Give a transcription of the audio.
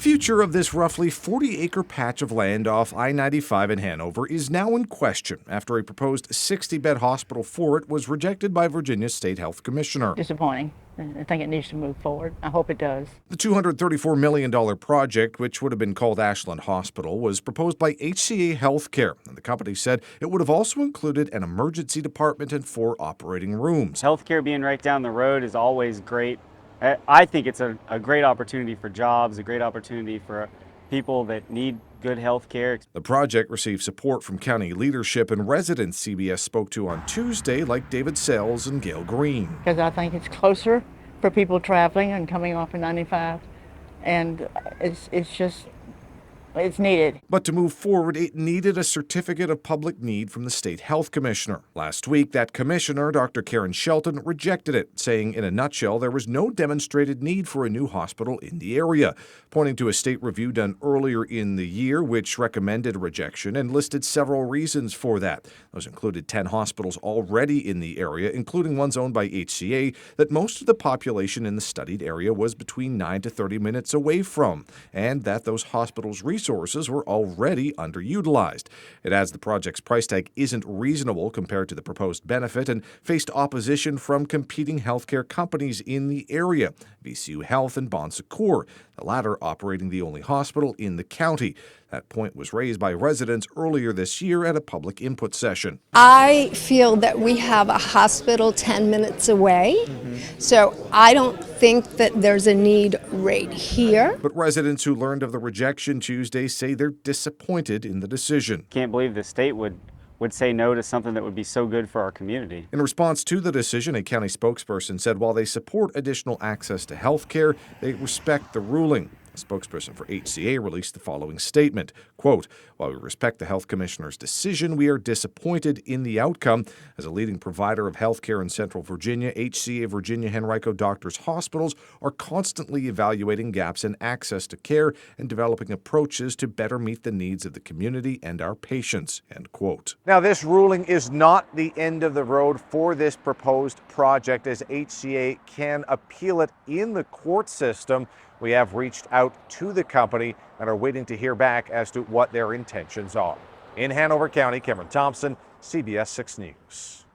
future of this roughly 40-acre patch of land off I-95 in Hanover is now in question after a proposed 60-bed hospital for it was rejected by Virginia's State Health Commissioner. Disappointing. I think it needs to move forward. I hope it does. The $234 million project, which would have been called Ashland Hospital, was proposed by HCA Healthcare, and the company said it would have also included an emergency department and 4 operating rooms. Healthcare being right down the road is always great. I think it's a great opportunity for jobs, a great opportunity for people that need good health care. The project received support from county leadership and residents CBS spoke to on Tuesday, like David Sells and Gail Green. Because I think it's closer for people traveling and coming off of 95, and it's needed. But to move forward, it needed a certificate of public need from the state health commissioner. Last week, that commissioner, Dr. Karen Shelton, rejected it, saying in a nutshell there was no demonstrated need for a new hospital in the area, pointing to a state review done earlier in the year which recommended rejection and listed several reasons for that. Those included 10 hospitals already in the area, including ones owned by HCA, that most of the population in the studied area was between 9 to 30 minutes away from, and that those hospitals' resources were already underutilized. It adds the project's price tag isn't reasonable compared to the proposed benefit and faced opposition from competing healthcare companies in the area, VCU Health and Bon Secours, the latter operating the only hospital in the county. That point was raised by residents earlier this year at a public input session. I feel that we have a hospital 10 minutes away, so I don't think that there's a need right here. But residents who learned of the rejection Tuesday say they're disappointed in the decision. Can't believe the state would say no to something that would be so good for our community. In response to the decision, a county spokesperson said while they support additional access to health care, they respect the ruling. A spokesperson for HCA released the following statement, quote, "While we respect the health commissioner's decision, we are disappointed in the outcome. As a leading provider of health care in Central Virginia, HCA Virginia Henrico Doctors Hospitals are constantly evaluating gaps in access to care and developing approaches to better meet the needs of the community and our patients," end quote. Now, this ruling is not the end of the road for this proposed project, as HCA can appeal it in the court system. We have reached out to the company and are waiting to hear back as to what their intentions are. In Hanover County, Cameron Thompson, CBS 6 News.